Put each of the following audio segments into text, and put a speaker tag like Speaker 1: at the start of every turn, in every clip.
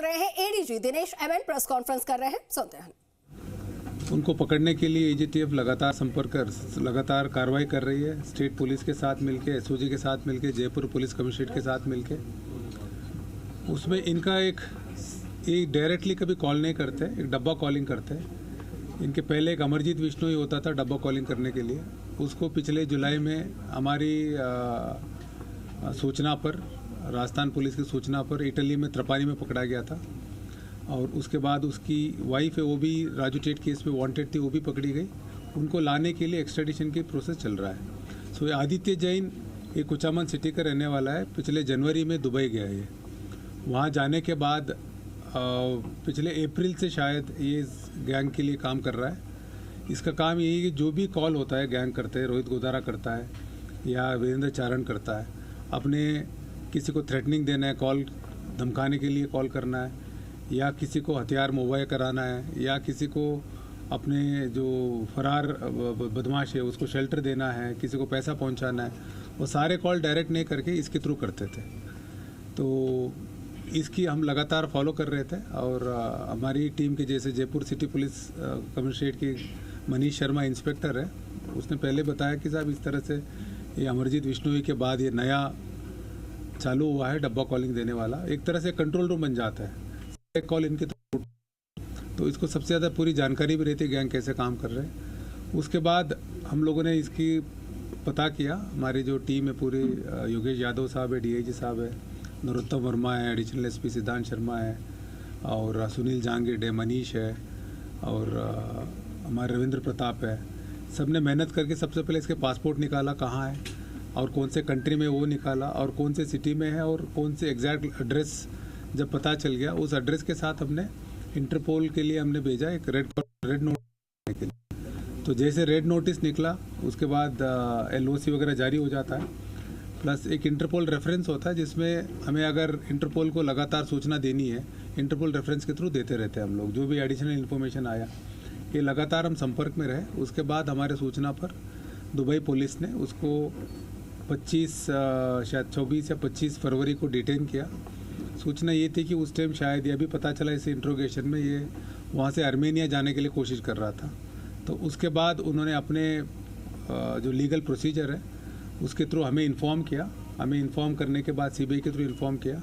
Speaker 1: रहे हैं ADG Dinesh MN press conference कर रहे हैं, सुनते हैं।
Speaker 2: उनको पकड़ने के लिए एजीटीएफ लगातार कार्रवाई कर रही है। स्टेट पुलिस के साथ मिलके, एसओजी के साथ मिलके, जयपुर पुलिस कमिश्नरेट के साथ मिलके। उसमें इनका एक डायरेक्टली कभी कॉल नहीं करते, एक डब्बा कॉलिंग करते हैं। इनके पहले एक अमरजीत विश्नोई होता था डब्बा कॉलिंग करने के लिए। उसको पिछले जुलाई में हमारी सूचना पर, राजस्थान पुलिस की सूचना पर इटली में त्रपानी में पकड़ा गया था। और उसके बाद उसकी वाइफ है, वो भी राजू टेट केस में वांटेड थी, वो भी पकड़ी गई। उनको लाने के लिए एक्स्ट्रेडिशन की प्रोसेस चल रहा है। सो आदित्य जैन ये कुचामन सिटी का रहने वाला है। पिछले जनवरी में दुबई गया है। वहाँ जाने के बाद पिछले अप्रैल से शायद ये गैंग के लिए काम कर रहा है। इसका काम यही है कि जो भी कॉल होता है गैंग करते हैं, रोहित गोदारा करता है या वीरेंद्र चारण करता है, अपने किसी को थ्रेटनिंग देना है, कॉल धमकाने के लिए कॉल करना है, या किसी को हथियार मुहैया कराना है, या किसी को अपने जो फरार बदमाश है उसको शेल्टर देना है, किसी को पैसा पहुंचाना है, वो सारे कॉल डायरेक्ट नहीं करके इसके थ्रू करते थे। तो इसकी हम लगातार फॉलो कर रहे थे। और हमारी टीम के जैसे जयपुर सिटी पुलिस कमिश्नरेट की मनीष शर्मा इंस्पेक्टर है, उसने पहले बताया कि साहब इस तरह से ये अमरजीत विश्नोई के बाद ये नया चालू हुआ है डब्बा कॉलिंग देने वाला। एक तरह से कंट्रोल रूम बन जाता है, एक कॉल इनके तो इसको सबसे ज़्यादा पूरी जानकारी भी रहती है गैंग कैसे काम कर रहे हैं। उसके बाद हम लोगों ने इसकी पता किया। हमारी जो टीम है पूरी, योगेश यादव साहब है, डीआईजी साहब है, नरोत्तम वर्मा है, एडिशनल एसपी सिद्धांत शर्मा है, और सुनील जांगिड है, मनीष है, और हमारे रविंद्र प्रताप है। सब ने मेहनत करके सबसे पहले इसके पासपोर्ट निकाला, कहाँ है और कौन से कंट्री में वो निकाला, और कौन से सिटी में है, और कौन से एग्जैक्ट एड्रेस जब पता चल गया, उस एड्रेस के साथ हमने इंटरपोल के लिए हमने भेजा एक रेड नोटिस के लिए। तो जैसे रेड नोटिस निकला उसके बाद एलओसी वगैरह जारी हो जाता है, प्लस एक इंटरपोल रेफरेंस होता है जिसमें हमें अगर इंटरपोल को लगातार सूचना देनी है, इंटरपोल रेफरेंस के थ्रू देते रहते हैं हम लोग। जो भी एडिशनल इन्फॉर्मेशन आया, ये लगातार हम संपर्क में रहे। उसके बाद हमारे सूचना पर दुबई पुलिस ने उसको 24 या 25 फरवरी को डिटेन किया। सूचना ये थी कि उस टाइम शायद ये भी पता चला इस इंट्रोगेशन में ये वहाँ से आर्मेनिया जाने के लिए कोशिश कर रहा था। तो उसके बाद उन्होंने अपने जो लीगल प्रोसीजर है उसके थ्रू हमें इन्फॉर्म किया। हमें इन्फॉर्म करने के बाद सीबीआई के थ्रू इन्फॉर्म किया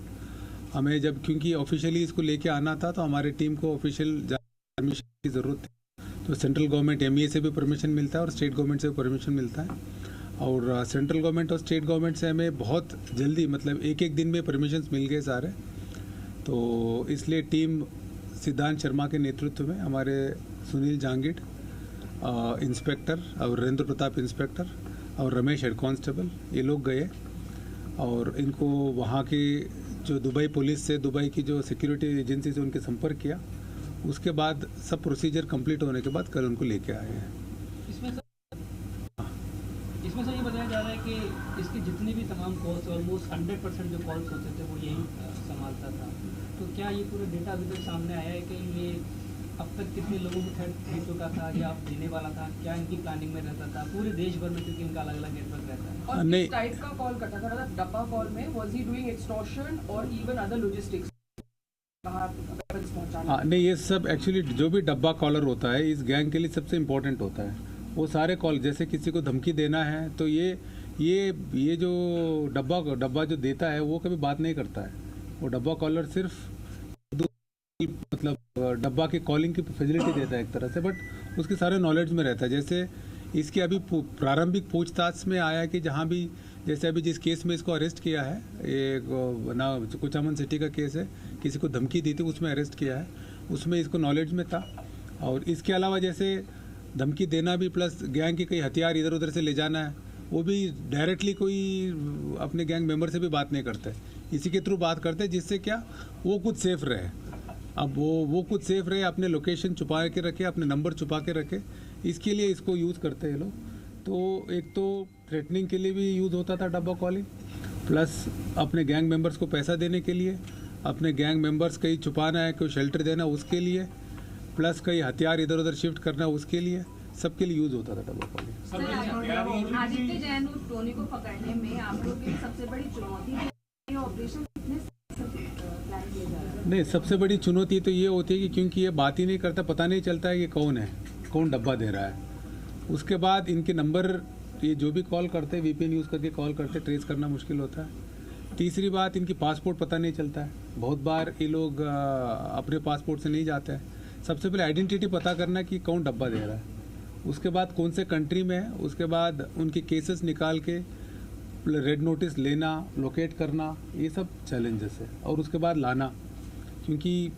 Speaker 2: हमें। जब क्योंकि ऑफिशियली इसको लेके आना था तो हमारी टीम को ऑफिशियल परमिशन की ज़रूरत थी। तो सेंट्रल गवर्नमेंट एमईए से भी परमिशन मिलता है और स्टेट गवर्नमेंट से भी परमिशन मिलता है। और सेंट्रल गवर्नमेंट और स्टेट गवर्नमेंट से हमें बहुत जल्दी, मतलब एक दिन में परमिशंस मिल गए सारे। तो इसलिए टीम सिद्धांत शर्मा के नेतृत्व में हमारे सुनील जांगिड इंस्पेक्टर और वीरेंद्र प्रताप इंस्पेक्टर और रमेश हेड कांस्टेबल, ये लोग गए और इनको वहाँ की जो दुबई पुलिस से, दुबई की जो सिक्योरिटी एजेंसी से उनके संपर्क किया। उसके बाद सब प्रोसीजर कंप्लीट होने के बाद कल उनको लेके आए हैं।
Speaker 3: इसमें सर ये बताया जा रहा है कि इसके जितने भी तमाम कॉल्स, ऑलमोस्ट 100% जो कॉल्स होते थे वो यही संभालता था। तो क्या ये पूरा डेटा अभी तक सामने आया है कि ये अब तक कितने लोगों को थ्रेट दे चुका था या देने वाला था, क्या इनकी प्लानिंग में रहता था पूरे देश भर में, क्योंकि इनका अलग अलग नेटवर्क रहता है?
Speaker 4: और किस टाइप का कॉल करता था? मतलब डब्बा कॉल में वाज ही डूइंग एक्सटॉर्शन और इवन अदर लॉजिस्टिक्स?
Speaker 2: हाँ, नहीं, ये सब एक्चुअली जो भी डब्बा कॉलर होता है इस गैंग के लिए सबसे इम्पोर्टेंट होता है। वो सारे कॉल, जैसे किसी को धमकी देना है तो ये जो डब्बा जो देता है वो कभी बात नहीं करता है। वो डब्बा कॉलर सिर्फ मतलब डब्बा की कॉलिंग की फैसिलिटी देता है एक तरह से, बट उसके सारे नॉलेज में रहता है। जैसे इसकी अभी प्रारंभिक पूछताछ में आया है कि जहाँ भी, जैसे अभी जिस केस में इसको अरेस्ट किया है, एक ना कुचामन सिटी का केस है, किसी को धमकी दी थी उसमें अरेस्ट किया है, उसमें इसको नॉलेज में था। और इसके अलावा जैसे धमकी देना भी, प्लस गैंग के कई हथियार इधर उधर से ले जाना है, वो भी डायरेक्टली कोई अपने गैंग मेंबर से भी बात नहीं करते, इसी के थ्रू बात करते हैं, जिससे क्या वो खुद सेफ रहे। अब वो खुद सेफ रहे, अपने लोकेशन छुपा के रखे, अपने नंबर छुपा के रखे, इसके लिए इसको यूज़ करते हैं लोग। तो एक तो थ्रेटनिंग के लिए भी यूज़ होता था डब्बा कॉलिंग, प्लस अपने गैंग मेंबर्स को पैसा देने के लिए, अपने गैंग मेंबर्स कहीं छुपाना है, कोई शेल्टर देना उसके लिए, प्लस कई हथियार इधर उधर शिफ्ट करना उसके लिए, सबके लिए यूज़ होता था डब्बा कॉलिंग।
Speaker 5: आदित्य जैन और टोनी को पकड़ने में आप लोग की सबसे बड़ी चुनौती है, ऑपरेशन कितने प्लान किया जा रहा है?
Speaker 2: नहीं, सबसे बड़ी चुनौती तो ये होती है कि क्योंकि ये बात ही नहीं करता, पता नहीं चलता है कि कौन है, कौन डब्बा दे रहा है। उसके बाद इनके नंबर, ये जो भी कॉल करते हैं VPN यूज़ करके कॉल करते, ट्रेस करना मुश्किल होता है। तीसरी बात, इनकी पासपोर्ट पता नहीं चलता है। बहुत बार ये लोग अपने पासपोर्ट से नहीं जाते हैं। सबसे पहले आइडेंटिटी पता करना कि कौन डब्बा दे रहा है, उसके बाद कौन से कंट्री में है, उसके बाद उनके केसेस निकाल के रेड नोटिस लेना, लोकेट करना, ये सब चैलेंजेस है। और उसके बाद लाना, क्योंकि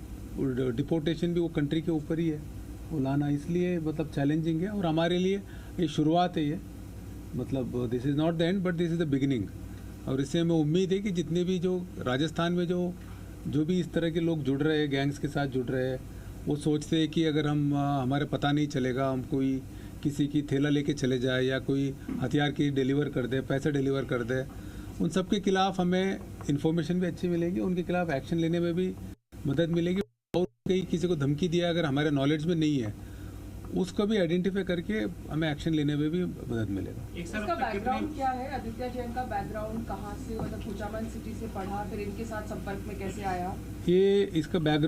Speaker 2: डिपोर्टेशन भी वो कंट्री के ऊपर ही है, वो लाना इसलिए मतलब चैलेंजिंग है। और हमारे लिए ये शुरुआत है, ये मतलब this is not the end but this is the beginning. और इससे हमें उम्मीद है कि जितने भी जो राजस्थान में जो भी इस तरह के लोग जुड़ रहे हैं, गैंग्स के साथ जुड़ रहे हैं, वो सोचते हैं कि अगर हम हमारे पता नहीं चलेगा, हम कोई किसी की थैला लेके चले जाए या कोई हथियार की डिलीवर कर दे, पैसे डिलीवर कर दे, उन सब के खिलाफ हमें इन्फॉर्मेशन भी अच्छी मिलेगी, उनके खिलाफ एक्शन लेने में भी मदद मिलेगी। और कहीं किसी को धमकी दिया अगर हमारे नॉलेज में नहीं है, उसको भी आइडेंटिफाई करके हमें एक्शन लेने में भी मदद मिलेगा।
Speaker 4: इसका बैकग्राउंड क्या है? आदित्य जैन का बैकग्राउंड कहाँ से, मतलब खुचामन सिटी से पढ़ा, फिर इनके साथ संपर्क में कैसे आया?
Speaker 2: ये इसका बैकग्राउंड